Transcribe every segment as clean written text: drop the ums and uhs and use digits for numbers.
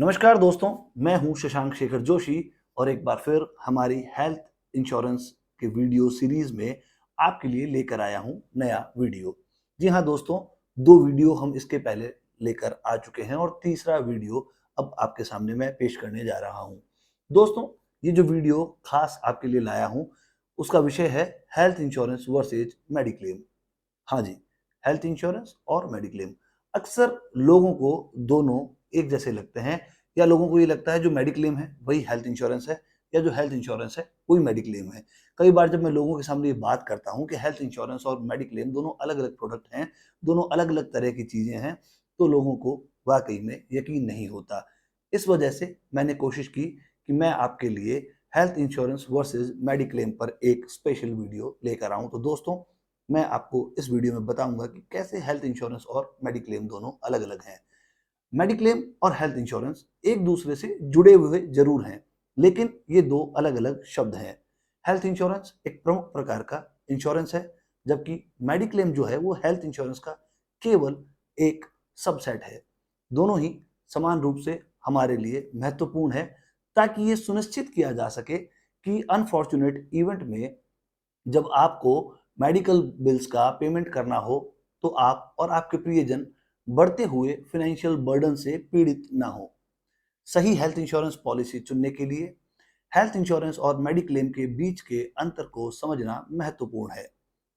नमस्कार दोस्तों, मैं हूं शशांक शेखर जोशी और एक बार फिर हमारी हेल्थ इंश्योरेंस के वीडियो सीरीज में आपके लिए लेकर आया हूं नया वीडियो। जी हां दोस्तों, दो वीडियो हम इसके पहले लेकर आ चुके हैं और तीसरा वीडियो अब आपके सामने मैं पेश करने जा रहा हूं। दोस्तों, ये जो वीडियो खास आपके लिए लाया हूं उसका विषय है हेल्थ इंश्योरेंस वर्सेज मेडिक्लेम। हाँ जी, हेल्थ इंश्योरेंस और मेडिक्लेम। अक्सर लोगों को दोनों एक जैसे लगते हैं, या लोगों को ये लगता है जो मेडिक्लेम है वही हेल्थ इंश्योरेंस है, या जो हेल्थ इंश्योरेंस है वही मेडिक्लेम है। कई बार जब मैं लोगों के सामने ये बात करता हूँ कि हेल्थ इंश्योरेंस और मेडिक्लेम दोनों अलग-अलग प्रोडक्ट हैं, दोनों अलग-अलग तरह की चीज़ें हैं, तो लोगों को वाक़ई में यकीन नहीं होता। इस वजह से मैंने कोशिश की कि मैं आपके लिए हेल्थ इंश्योरेंस वर्सेस मेडिक्लेम पर एक स्पेशल वीडियो लेकर आऊँ। तो दोस्तों, मैं आपको इस वीडियो में बताऊंगा कि कैसे हेल्थ इंश्योरेंस और मेडिक्लेम दोनों अलग-अलग हैं। मेडिक्लेम और हेल्थ इंश्योरेंस एक दूसरे से जुड़े हुए जरूर हैं, लेकिन ये दो अलग-अलग शब्द हैं। हेल्थ इंश्योरेंस एक प्रमुख प्रकार का इंश्योरेंस है, जबकि मेडिक्लेम जो है वो हेल्थ इंश्योरेंस का केवल एक सबसेट है। दोनों ही समान रूप से हमारे लिए महत्वपूर्ण है, ताकि ये सुनिश्चित किया जा सके कि अनफॉर्चुनेट इवेंट में जब आपको मेडिकल बिल्स का पेमेंट करना हो, तो आप और आपके प्रियजन बढ़ते हुए फाइनेंशियल बर्डन से पीड़ित ना हो। सही हेल्थ इंश्योरेंस पॉलिसी चुनने के लिए हेल्थ इंश्योरेंस और मेडिक्लेम के बीच के अंतर को समझना महत्वपूर्ण है।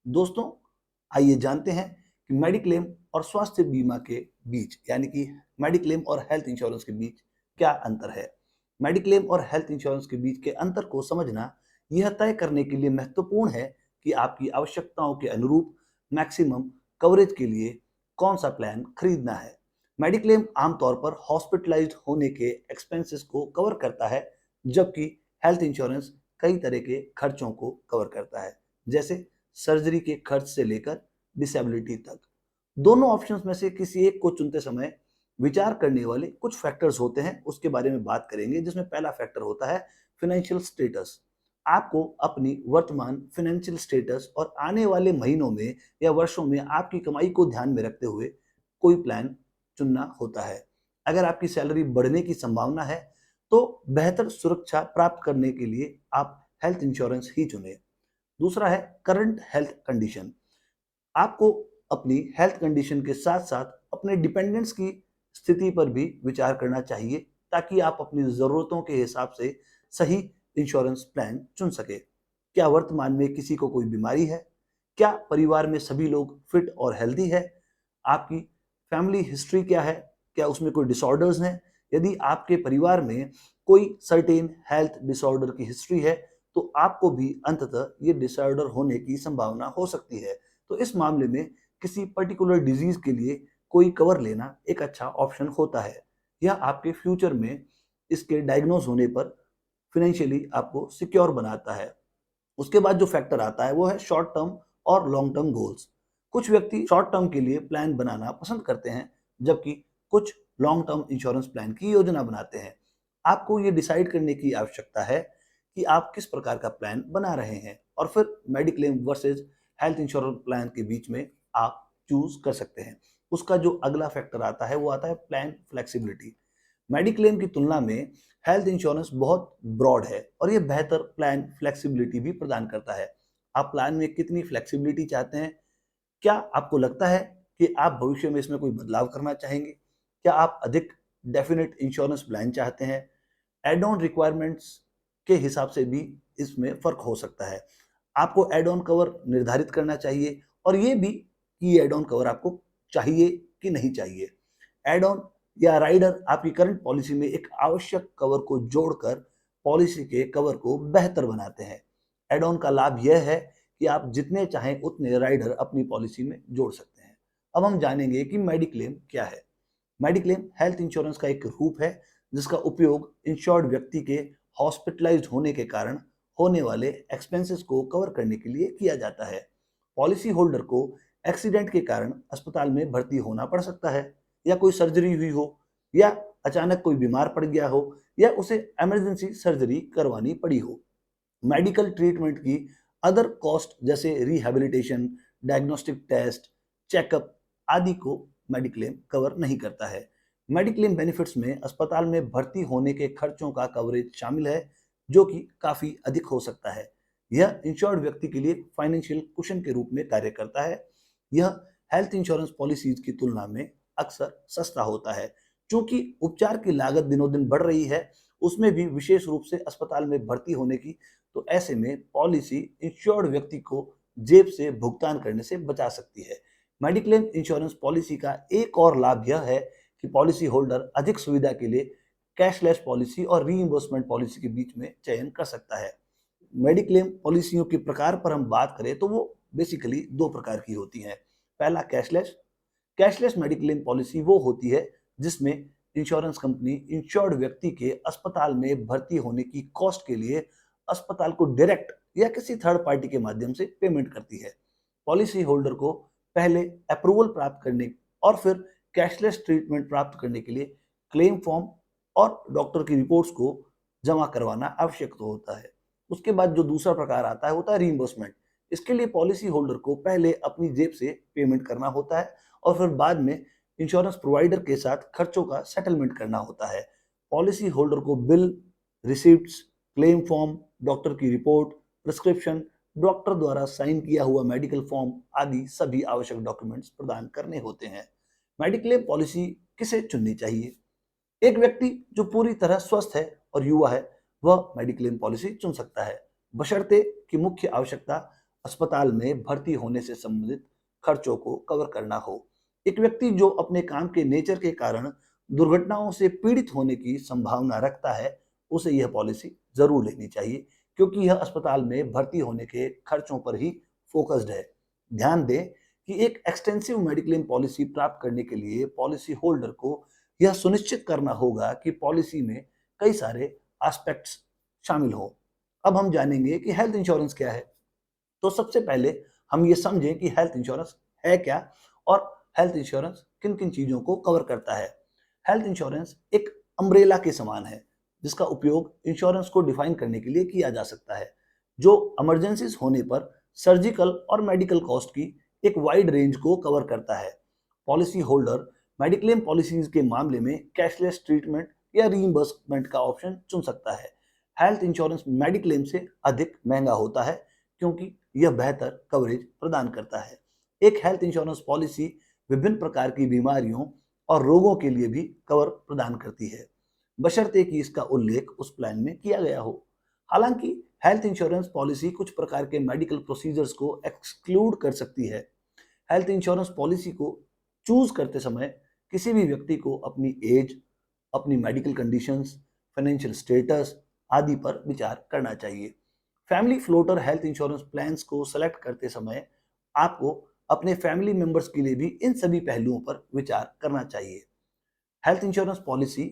दोस्तों, आइए जानते हैं कि मेडिक्लेम और स्वास्थ्य बीमा के बीच, यानी कि मेडिक्लेम और हेल्थ इंश्योरेंस के बीच क्या अंतर है। मेडिक्लेम और हेल्थ इंश्योरेंस के बीच के अंतर को समझना यह तय करने के लिए महत्वपूर्ण है कि आपकी आवश्यकताओं के अनुरूप मैक्सिमम कवरेज के लिए कौन सा प्लान खरीदना है। मेडिक्लेम आमतौर पर हॉस्पिटलाइज्ड होने के एक्सपेंसेस को कवर करता है, जबकि हेल्थ इंश्योरेंस कई तरह के खर्चों को कवर करता है, जैसे सर्जरी के खर्च से लेकर डिसेबिलिटी तक। दोनों ऑप्शंस में से किसी एक को चुनते समय विचार करने वाले कुछ फैक्टर्स होते हैं, उसके बारे में बात करेंगे। जिसमें पहला फैक्टर होता है फाइनेंशियल स्टेटस। आपको अपनी वर्तमान फाइनेंशियल स्टेटस और आने वाले महीनों में या वर्षों में आपकी कमाई को ध्यान में रखते हुए कोई प्लान चुनना होता है। अगर आपकी सैलरी बढ़ने की संभावना है, तो बेहतर सुरक्षा प्राप्त करने के लिए आप हेल्थ इंश्योरेंस ही चुनें। दूसरा है करंट हेल्थ कंडीशन। आपको अपनी हेल्थ कंडीशन के साथ साथ अपने डिपेंडेंट्स की स्थिति पर भी विचार करना चाहिए, ताकि आप अपनी ज़रूरतों के हिसाब से सही इंश्योरेंस प्लान चुन सके। क्या वर्तमान में किसी को कोई बीमारी है? क्या परिवार में सभी लोग फिट और हेल्दी है? आपकी फैमिली हिस्ट्री क्या है? क्या उसमें कोई डिसऑर्डर्स हैं? यदि आपके परिवार में कोई सर्टेन हेल्थ डिसऑर्डर की हिस्ट्री है, तो आपको भी अंततः ये डिसऑर्डर होने की संभावना हो सकती है। तो इस मामले में किसी पर्टिकुलर डिजीज के लिए कोई कवर लेना एक अच्छा ऑप्शन होता है। यह आपके फ्यूचर में इसके डायग्नोज होने पर फाइनेंशियली आपको सिक्योर बनाता है। उसके बाद जो फैक्टर आता है वो है शॉर्ट टर्म और लॉन्ग टर्म गोल्स। कुछ व्यक्ति शॉर्ट टर्म के लिए प्लान बनाना पसंद करते हैं, जबकि कुछ लॉन्ग टर्म इंश्योरेंस प्लान की योजना बनाते हैं। आपको ये डिसाइड करने की आवश्यकता है कि आप किस प्रकार का प्लान बना रहे हैं, और फिर mediclaim versus health insurance plan के बीच में आप चूज कर सकते हैं। उसका जो अगला फैक्टर आता है वो आता है प्लान फ्लेक्सिबिलिटी। मेडिक्लेम की तुलना में हेल्थ इंश्योरेंस बहुत ब्रॉड है और ये बेहतर प्लान फ्लेक्सिबिलिटी भी प्रदान करता है। आप प्लान में कितनी फ्लेक्सिबिलिटी चाहते हैं? क्या आपको लगता है कि आप भविष्य में इसमें कोई बदलाव करना चाहेंगे? क्या आप अधिक डेफिनेट इंश्योरेंस प्लान चाहते हैं? एड ऑन रिक्वायरमेंट्स के हिसाब से भी इसमें फ़र्क हो सकता है। आपको एड ऑन कवर निर्धारित करना चाहिए, और ये भी कि एड ऑन कवर आपको चाहिए कि नहीं चाहिए। एड ऑन या राइडर आपकी करंट पॉलिसी में एक आवश्यक कवर को जोड़कर पॉलिसी के कवर को बेहतर बनाते हैं। एड ऑन का लाभ यह है कि आप जितने चाहें उतने राइडर अपनी पॉलिसी में जोड़ सकते हैं। अब हम जानेंगे कि मेडिक्लेम क्या है। मेडिक्लेम हेल्थ इंश्योरेंस का एक रूप है, जिसका उपयोग इंश्योर्ड व्यक्ति के हॉस्पिटलाइज्ड होने के कारण होने वाले एक्सपेंसेस को कवर करने के लिए किया जाता है। पॉलिसी होल्डर को एक्सीडेंट के कारण अस्पताल में भर्ती होना पड़ सकता है, या कोई सर्जरी हुई हो, या अचानक कोई बीमार पड़ गया हो, या उसे इमरजेंसी सर्जरी करवानी पड़ी हो। मेडिकल ट्रीटमेंट की अदर कॉस्ट जैसे रिहैबिलिटेशन, डायग्नोस्टिक टेस्ट, चेकअप आदि को मेडिक्लेम कवर नहीं करता है। मेडिक्लेम बेनिफिट्स में अस्पताल में भर्ती होने के खर्चों का कवरेज शामिल है, जो कि काफी अधिक हो सकता है। यह इंश्योर्ड व्यक्ति के लिए फाइनेंशियल कुशन के रूप में कार्य करता है। यह हेल्थ इंश्योरेंस पॉलिसीज की तुलना में अक्सर सस्ता होता है। चूंकि उपचार की लागत दिनों दिन बढ़ रही है, उसमें भी विशेष रूप से अस्पताल में भर्ती होने की, तो ऐसे में पॉलिसी इंश्योर्ड व्यक्ति को जेब से भुगतान करने से बचा सकती है। मेडिक्लेम इंश्योरेंस पॉलिसी का एक और लाभ यह है कि पॉलिसी होल्डर अधिक सुविधा के लिए कैशलेस पॉलिसी और रीइंबर्समेंट पॉलिसी के बीच में चयन कर सकता है। मेडिक्लेम पॉलिसियों के प्रकार पर हम बात करें तो वो बेसिकली दो प्रकार की होती हैं। पहला कैशलेस। कैशलेस मेडिक्लेम पॉलिसी वो होती है जिसमें इंश्योरेंस कंपनी इंश्योर्ड व्यक्ति के अस्पताल में भर्ती होने की कॉस्ट के लिए अस्पताल को डायरेक्ट या किसी थर्ड पार्टी के माध्यम से पेमेंट करती है। पॉलिसी होल्डर को पहले अप्रूवल प्राप्त करने और फिर कैशलेस ट्रीटमेंट प्राप्त करने के लिए क्लेम फॉर्म और डॉक्टर की रिपोर्ट्स को जमा करवाना आवश्यक तो होता है। उसके बाद जो दूसरा प्रकार आता है होता है रीइंबर्समेंट। इसके लिए पॉलिसी होल्डर को पहले अपनी जेब से पेमेंट करना होता है और फिर बाद में इंश्योरेंस प्रोवाइडर के साथ खर्चों का सेटलमेंट करना होता है। पॉलिसी होल्डर को bill, receipts, claim form, doctor की रिपोर्ट, प्रिस्क्रिप्शन, डॉक्टर द्वारा साइन किया हुआ मेडिकल फॉर्म आदि सभी आवश्यक डॉक्यूमेंट्स प्रदान करने होते हैं। मेडिक्लेम पॉलिसी किसे चुननी चाहिए? एक व्यक्ति जो पूरी तरह स्वस्थ है और युवा है, वह मेडिक्लेम पॉलिसी चुन सकता है, बशर्ते कि मुख्य आवश्यकता अस्पताल में भर्ती होने से संबंधित खर्चों को कवर करना हो। एक व्यक्ति जो अपने काम के नेचर के कारण दुर्घटनाओं से पीड़ित होने की संभावना रखता है, उसे यह पॉलिसी जरूर लेनी चाहिए, क्योंकि यह अस्पताल में भर्ती होने के खर्चों पर ही फोकस्ड है। ध्यान दें कि एक एक्सटेंसिव मेडिक्लेम पॉलिसी प्राप्त करने के लिए पॉलिसी होल्डर को यह सुनिश्चित करना होगा कि पॉलिसी में कई सारे एस्पेक्ट्स शामिल हो। अब हम जानेंगे कि हेल्थ इंश्योरेंस क्या है। तो सबसे पहले हम ये समझें कि हेल्थ इंश्योरेंस है क्या और हेल्थ इंश्योरेंस किन किन चीजों को कवर करता है। हेल्थ इंश्योरेंस एक अम्ब्रेला के समान है जिसका उपयोग इंश्योरेंस को डिफाइन करने के लिए किया जा सकता है, जो इमरजेंसीज होने पर सर्जिकल और मेडिकल कॉस्ट की एक वाइड रेंज को कवर करता है। पॉलिसी होल्डर मेडिक्लेम पॉलिसीज के मामले में कैशलेस ट्रीटमेंट या रीइंबर्समेंट का ऑप्शन चुन सकता है। हेल्थ इंश्योरेंस मेडिक्लेम से अधिक महंगा होता है क्योंकि यह बेहतर कवरेज प्रदान करता है। एक हेल्थ इंश्योरेंस पॉलिसी विभिन्न प्रकार की बीमारियों और रोगों के लिए भी कवर प्रदान करती है, बशर्ते कि इसका उल्लेख उस प्लान में किया गया हो। हालांकि हेल्थ इंश्योरेंस पॉलिसी कुछ प्रकार के मेडिकल प्रोसीजर्स को एक्सक्लूड कर सकती है। हेल्थ इंश्योरेंस पॉलिसी को चूज करते समय किसी भी व्यक्ति को अपनी एज, अपनी मेडिकल कंडीशंस, फाइनेंशियल स्टेटस आदि पर विचार करना चाहिए। Family floater health insurance plans को सेलेक्ट करते समय आपको अपने फैमिली मेंबर्स के लिए भी इन सभी पहलुओं पर विचार करना चाहिए। हेल्थ इंश्योरेंस पॉलिसी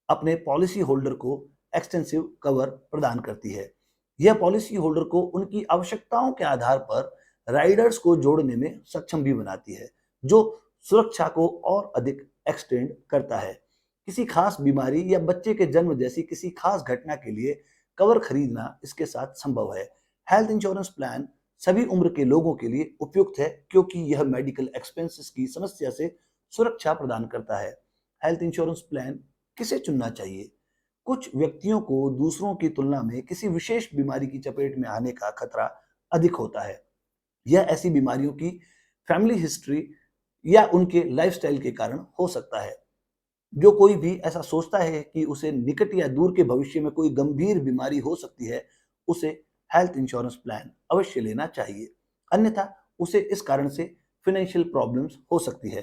अपने पॉलिसी होल्डर को एक्सटेंसिव कवर प्रदान करती है। यह पॉलिसी होल्डर को उनकी आवश्यकताओं के आधार पर राइडर्स को जोड़ने में सक्षम भी बनाती है, जो सुरक्षा को और अधिक एक्सटेंड करता है। किसी खास बीमारी या बच्चे के जन्म जैसी किसी खास घटना के लिए कवर खरीदना इसके साथ संभव है। हेल्थ इंश्योरेंस प्लान सभी उम्र के लोगों के लिए उपयुक्त है क्योंकि यह मेडिकल एक्सपेंसेस की समस्या से सुरक्षा प्रदान करता है। हेल्थ इंश्योरेंस प्लान किसे चुनना चाहिए? कुछ व्यक्तियों को दूसरों की तुलना में किसी विशेष बीमारी की चपेट में आने का खतरा अधिक होता है। यह ऐसी बीमारियों की फैमिली हिस्ट्री या उनके लाइफस्टाइल के कारण हो सकता है। जो कोई भी ऐसा सोचता है कि उसे निकट या दूर के भविष्य में कोई गंभीर बीमारी हो सकती है, उसे हेल्थ इंश्योरेंस प्लान अवश्य लेना चाहिए, अन्यथा उसे इस कारण से फाइनेंशियल प्रॉब्लम्स हो सकती है।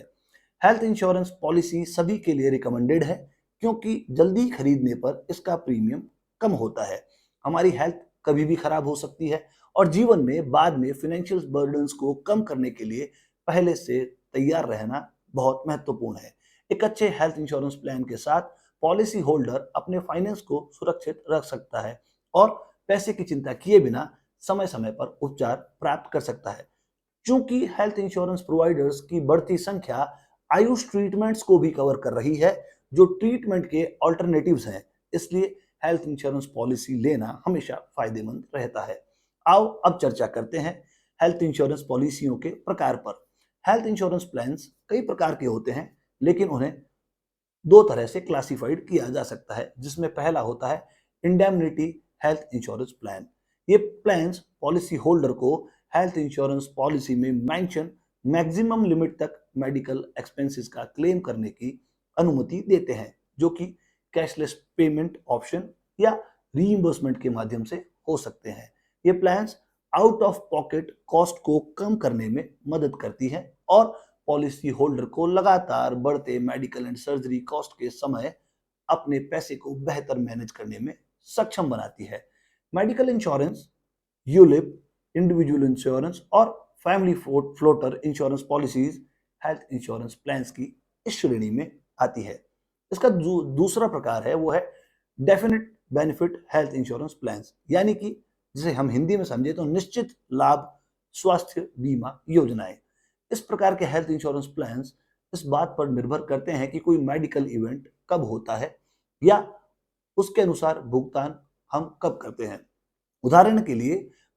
हेल्थ इंश्योरेंस पॉलिसी सभी के लिए रिकमेंडेड है क्योंकि जल्दी खरीदने पर इसका प्रीमियम कम होता है। हमारी हेल्थ कभी भी खराब हो सकती है और जीवन में बाद में फाइनेंशियल बर्डन्स को कम करने के लिए पहले से तैयार रहना बहुत महत्वपूर्ण है। एक अच्छे हेल्थ इंश्योरेंस प्लान के साथ पॉलिसी होल्डर अपने फाइनेंस को सुरक्षित रख सकता है और पैसे की चिंता किए बिना समय समय पर उपचार प्राप्त कर सकता है। चूंकि हेल्थ इंश्योरेंस प्रोवाइडर्स की बढ़ती संख्या आयुष ट्रीटमेंट्स को भी कवर कर रही है, जो ट्रीटमेंट के ऑल्टरनेटिव्स हैं, इसलिए हेल्थ इंश्योरेंस पॉलिसी लेना हमेशा फायदेमंद रहता है। आओ अब चर्चा करते हैं हेल्थ इंश्योरेंस पॉलिसियों के प्रकार पर। हेल्थ इंश्योरेंस प्लान्स कई प्रकार के होते हैं, लेकिन उन्हें दो तरह से क्लासिफाइड किया जा सकता है, जिसमें पहला होता है इंडेमनिटी हेल्थ इंश्योरेंस प्लान। ये प्लान्स पॉलिसी होल्डर को हेल्थ इंश्योरेंस पॉलिसी में मेंशन मैक्सिमम लिमिट तक मेडिकल एक्सपेंसेस का क्लेम करने की अनुमति देते हैं, जो कि कैशलेस पेमेंट ऑप्शन या रीइंबर्समेंट के माध्यम से हो सकते हैं। ये plans out of pocket cost को कम करने में मदद करती है और पॉलिसी होल्डर को लगातार बढ़ते मेडिकल एंड सर्जरी कॉस्ट के समय अपने पैसे को बेहतर मैनेज करने में सक्षम बनाती है। Medical insurance, ULIP, individual insurance और family floater insurance policies health insurance plans की इस श्रेणी में आती है। इसका दूसरा प्रकार है वो है definite benefit health insurance plans, यानी कि जिसे हम हिंदी में समझे तो निश्चित लाभ स्वास्थ्य बीमा योजनाएं। इस प्रकार के हेल्थ इंश्योरेंस प्लान्स इस बात पर निर्भर करते हैं कि कोई मेडिकल इवेंट कब होता है या उसके अनुसार भुगतान हम कब करते हैं। उदाहरण के लिए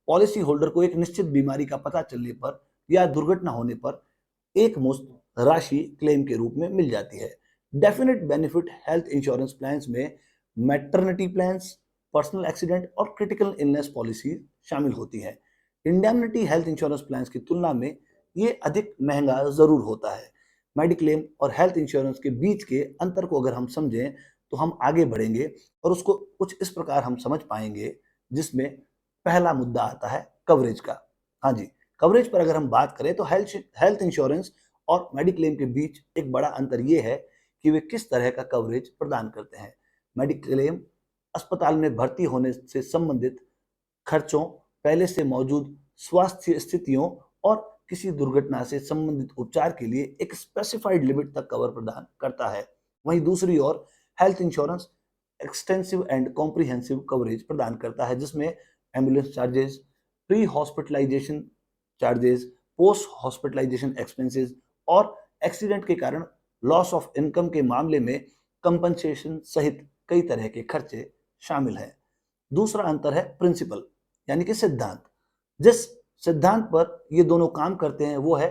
पॉलिसी होल्डर को एक निश्चित बीमारी का पता चलने पर या दुर्घटना होने पर एक मुश्त राशि क्लेम के रूप में मिल जाती है। Definite benefit health insurance plans में मैटरनिटी प्लान्स, पर्सनल एक्सीडेंट और क्रिटिकल इलनेस पॉलिसी शामिल होती है। इंडेमनिटी हेल्थ इंश्योरेंस प्लान्स की तुलना में ये अधिक महंगा जरूर होता है। मेडिक्लेम और हेल्थ इंश्योरेंस के बीच के अंतर को अगर हम समझें तो हम आगे बढ़ेंगे और उसको कुछ इस प्रकार हम समझ पाएंगे, जिसमें पहला मुद्दा आता है कवरेज का। हाँ जी, कवरेज पर अगर हम बात करें तो हेल्थ इंश्योरेंस और मेडिक्लेम के बीच एक बड़ा अंतर ये है कि वे किस तरह का कवरेज प्रदान करते हैं। मेडिक्लेम अस्पताल में भर्ती होने से संबंधित खर्चों, पहले से मौजूद स्वास्थ्य स्थितियों और किसी दुर्घटना से संबंधित उपचार के लिए एक स्पेसिफाइड लिमिट तक कवर प्रदान करता है। वहीं दूसरी ओर health insurance extensive and comprehensive coverage प्रदान करता है, जिसमें ambulance charges, pre hospitalization charges, post hospitalization expenses और एक्सीडेंट के कारण लॉस ऑफ इनकम के मामले में कंपनसेशन सहित कई तरह के खर्चे शामिल हैं। दूसरा अंतर है प्रिंसिपल, यानी कि सिद्धांत। जिस सिद्धांत पर ये दोनों काम करते हैं वो है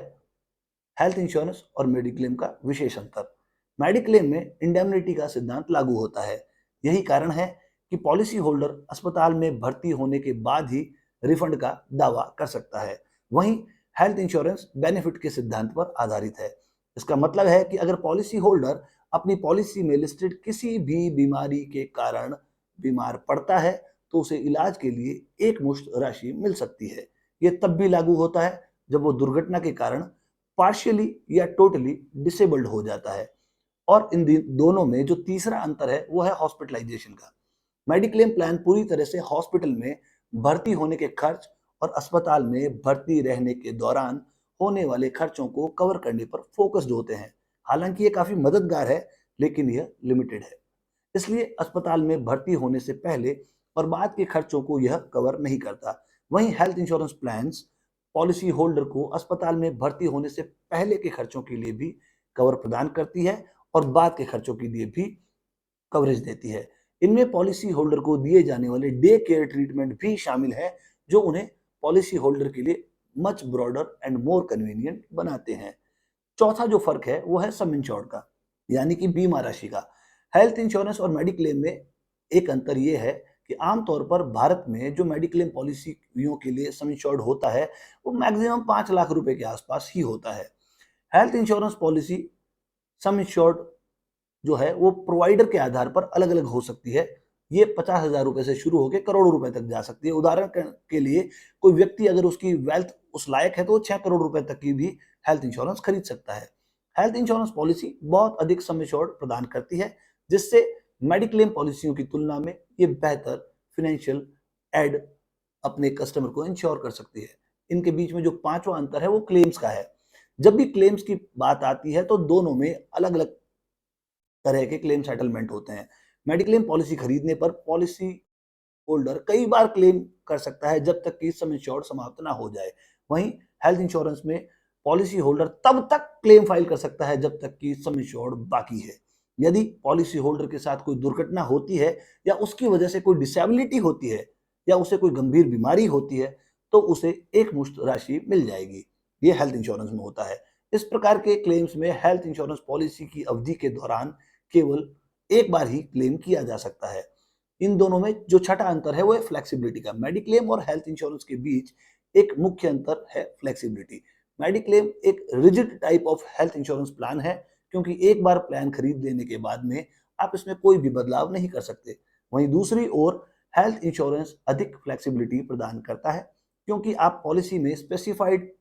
हेल्थ इंश्योरेंस और मेडिक्लेम का विशेष अंतर। मेडिक्लेम में इंडेमनिटी का सिद्धांत लागू होता है। यही कारण है कि पॉलिसी होल्डर अस्पताल में भर्ती होने के बाद ही रिफंड का दावा कर सकता है। वहीं हेल्थ इंश्योरेंस बेनिफिट के सिद्धांत पर आधारित है। इसका मतलब है कि अगर पॉलिसी होल्डर अपनी पॉलिसी में लिस्टेड किसी भी बीमारी के कारण बीमार पड़ता है तो उसे इलाज के लिए एक मुश्त राशि मिल सकती है। ये तब भी लागू होता है जब वो दुर्घटना के कारण पार्शियली या टोटली डिसेबल्ड हो जाता है। और इन दोनों में जो तीसरा अंतर है वो है हॉस्पिटलाइजेशन का। मेडिक्लेम प्लान पूरी तरह से हॉस्पिटल में भर्ती होने के खर्च और अस्पताल में भर्ती रहने के दौरान होने वाले खर्चों को कवर करने पर फोकस्ड होते हैं। हालांकि ये काफी मददगार है, लेकिन यह लिमिटेड है। इसलिए अस्पताल में भर्ती होने से पहले और बाद के खर्चों को यह कवर नहीं करता। वहीं health insurance plans policy holder को अस्पताल में भर्ती होने से पहले के खर्चों के लिए भी कवर प्रदान करती है और बाद के खर्चों के लिए भी कवरेज देती है। इनमें पॉलिसी होल्डर को दिए जाने वाले डे केयर ट्रीटमेंट भी शामिल है, जो उन्हें पॉलिसी होल्डर के लिए much broader and more convenient बनाते हैं। चौथा जो फर्क है वो है सम इंश्योर्ड का, यानी कि बीमा राशि का। हेल्थ इंश्योरेंस और मेडिक्लेम में एक अंतर यह है कि आमतौर पर भारत में जो मेडिक्लेम पॉलिसियों के लिए सम इंश्योर्ड होता है वो मैक्सिमम 5 लाख रुपए के आसपास ही होता है। हेल्थ इंश्योरेंस पॉलिसी सम इंश्योर्ड जो है वो प्रोवाइडर के आधार पर अलग अलग हो सकती है। ये 50,000 रुपए से शुरू होकर करोड़ों रुपए तक जा सकती है। उदाहरण के लिए कोई व्यक्ति अगर उसकी वेल्थ उस लायक है तो वो 6 करोड़ रुपए तक की भी हेल्थ इंश्योरेंस खरीद सकता है। हेल्थ इंश्योरेंस पॉलिसी बहुत अधिक सम इंश्योर्ड प्रदान करती है, जिससे मेडिक्लेम पॉलिसियों की तुलना में ये बेहतर फाइनेंशियल एड अपने कस्टमर को इंश्योर कर सकती है। इनके बीच में जो पांचवा अंतर है वो क्लेम्स का है। जब भी क्लेम्स की बात आती है तो दोनों में अलग अलग तरह के क्लेम सेटलमेंट होते हैं। मेडिक्लेम पॉलिसी खरीदने पर पॉलिसी होल्डर कई बार क्लेम कर सकता है जब तक कि सम इंश्योर्ड समाप्त ना हो जाए। वहीं हेल्थ इंश्योरेंस में पॉलिसी होल्डर तब तक क्लेम फाइल कर सकता है जब तक कि सम इंश्योर्ड बाकी है। यदि पॉलिसी होल्डर के साथ कोई दुर्घटना होती है या उसकी वजह से कोई डिसेबिलिटी होती है या उसे कोई गंभीर बीमारी होती है तो उसे एक मुश्त राशि मिल जाएगी। ये हेल्थ इंश्योरेंस में होता है। इस प्रकार के क्लेम्स में हेल्थ इंश्योरेंस पॉलिसी की अवधि के दौरान केवल एक बार ही क्लेम किया जा सकता है। इन दोनों में जो छठा अंतर है वो है फ्लेक्सिबिलिटी का। मेडिक्लेम और हेल्थ इंश्योरेंस के बीच एक मुख्य अंतर है फ्लेक्सिबिलिटी। मेडिक्लेम एक rigid type of health insurance plan है, क्योंकि एक बार प्लान खरीद लेने के बाद में आप इसमें कोई भी बदलाव नहीं कर सकते। वहीं दूसरी ओर हेल्थ इंश्योरेंस अधिक फ्लेक्सिबिलिटी प्रदान करता है, क्योंकि आप पॉलिसी में स्पेसिफाइड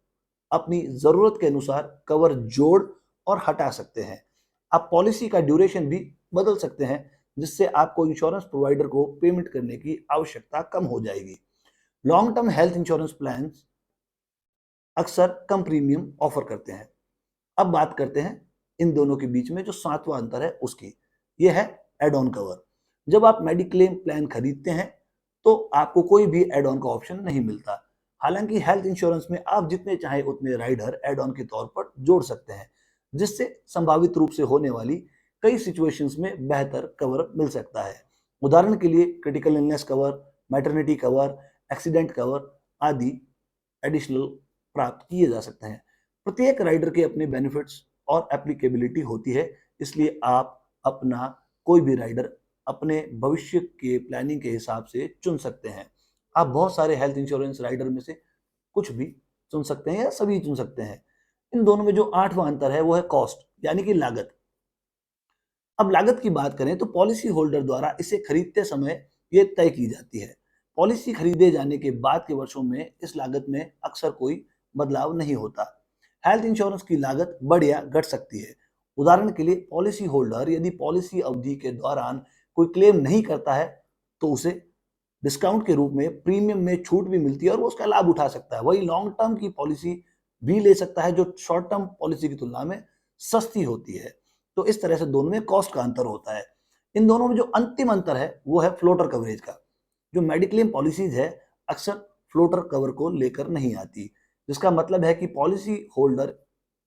अपनी जरूरत के अनुसार कवर जोड़ और हटा सकते हैं। आप पॉलिसी का ड्यूरेशन भी बदल सकते हैं, जिससे आपको इंश्योरेंस प्रोवाइडर को पेमेंट करने की आवश्यकता कम हो जाएगी। Long term health insurance plan अक्सर कम प्रीमियम ऑफर करते हैं। अब बात करते हैं इन दोनों के बीच में जो सातवां अंतर है उसकी। यह है एड ऑन कवर। जब आप मेडिक्लेम प्लान खरीदते हैं तो आपको कोई भी एड ऑन का ऑप्शन नहीं मिलता। हालांकि हेल्थ इंश्योरेंस में आप जितने चाहे उतने राइडर एड ऑन के तौर पर जोड़ सकते हैं, जिससे संभावित रूप से होने वाली कई सिचुएशंस में बेहतर कवर मिल सकता है। उदाहरण के लिए critical illness cover, maternity cover, accident cover आदि एडिशनल प्राप्त किए जा सकते हैं। प्रत्येक राइडर के अपने बेनिफिट्स और एप्लीकेबिलिटी होती है, इसलिए आप अपना कोई भी राइडर अपने भविष्य के प्लानिंग के हिसाब से चुन सकते हैं। आप बहुत सारे हेल्थ इंश्योरेंस राइडर में से कुछ भी चुन सकते हैं या सभी चुन सकते हैं। इन दोनों में जो आठवां अंतर है वो है कॉस्ट, यानी कि लागत। अब लागत की बात करें तो पॉलिसी होल्डर द्वारा इसे खरीदते समय ये तय की जाती है। पॉलिसी खरीदे जाने के बाद के वर्षों में इस लागत में अक्सर कोई बदलाव नहीं होता। हेल्थ इंश्योरेंस की लागत बढ़ या घट सकती है। उदाहरण के लिए पॉलिसी होल्डर यदि पॉलिसी अवधि के दौरान कोई क्लेम नहीं करता है तो उसे डिस्काउंट के रूप में प्रीमियम में छूट भी मिलती है और वो उसका लाभ उठा सकता है। वही लॉन्ग टर्म की पॉलिसी भी ले सकता है, जो शॉर्ट टर्म पॉलिसी की तुलना में सस्ती होती है। तो इस तरह से दोनों में कॉस्ट का अंतर होता है। इन दोनों में जो अंतिम अंतर है वो है फ्लोटर कवरेज का। जो मेडिक्लेम पॉलिसीज है अक्सर फ्लोटर कवर को लेकर नहीं आती, जिसका मतलब है कि पॉलिसी होल्डर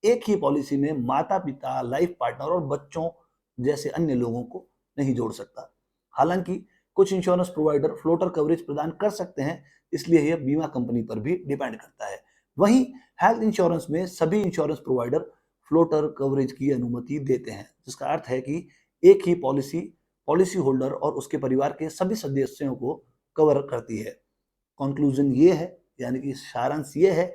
एक ही पॉलिसी में माता पिता, लाइफ पार्टनर और बच्चों जैसे अन्य लोगों को नहीं जोड़ सकता। हालांकि कुछ इंश्योरेंस प्रोवाइडर फ्लोटर कवरेज प्रदान कर सकते हैं, इसलिए यह बीमा कंपनी पर भी डिपेंड करता है। वहीं हेल्थ इंश्योरेंस में सभी इंश्योरेंस प्रोवाइडर फ्लोटर कवरेज की अनुमति देते हैं, जिसका अर्थ है कि एक ही पॉलिसी पॉलिसी होल्डर और उसके परिवार के सभी सदस्यों को कवर करती है। कंक्लूजन ये है, यानी कि सारांश ये है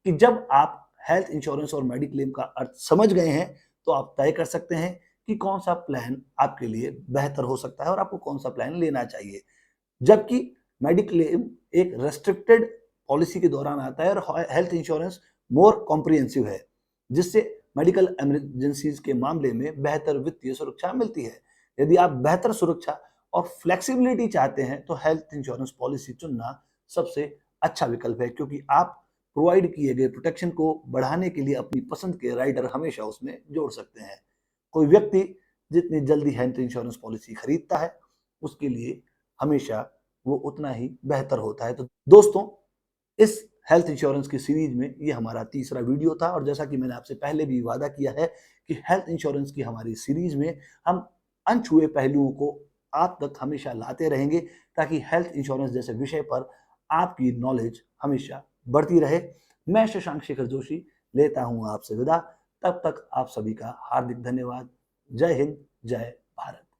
कि जब आप हेल्थ इंश्योरेंस और मेडिक्लेम का अर्थ समझ गए हैं तो आप तय कर सकते हैं कि कौन सा प्लान आपके लिए बेहतर हो सकता है और आपको कौन सा प्लान लेना चाहिए। जबकि मेडिक्लेम एक रेस्ट्रिक्टेड पॉलिसी के दौरान आता है और हेल्थ इंश्योरेंस मोर कॉम्प्रिहेंसिव है, जिससे मेडिकल इमरजेंसीज के मामले में बेहतर वित्तीय सुरक्षा मिलती है। यदि आप बेहतर सुरक्षा और फ्लेक्सिबिलिटी चाहते हैं तो हेल्थ इंश्योरेंस पॉलिसी चुनना सबसे अच्छा विकल्प है, क्योंकि आप प्रोवाइड किए गए प्रोटेक्शन को बढ़ाने के लिए अपनी पसंद के राइडर हमेशा उसमें जोड़ सकते हैं। कोई व्यक्ति जितनी जल्दी हेल्थ इंश्योरेंस पॉलिसी खरीदता है उसके लिए हमेशा वो उतना ही बेहतर होता है। तो दोस्तों, इस हेल्थ इंश्योरेंस की सीरीज में ये हमारा तीसरा वीडियो था, और जैसा कि मैंने आपसे पहले भी वादा किया है कि हेल्थ इंश्योरेंस की हमारी सीरीज में हम अनछुए पहलुओं को आप तक हमेशा लाते रहेंगे, ताकि हेल्थ इंश्योरेंस जैसे विषय पर आपकी नॉलेज हमेशा बढ़ती रहे। मैं शशांक शेखर जोशी लेता हूं आपसे विदा। तब तक आप सभी का हार्दिक धन्यवाद। जय हिंद, जय भारत।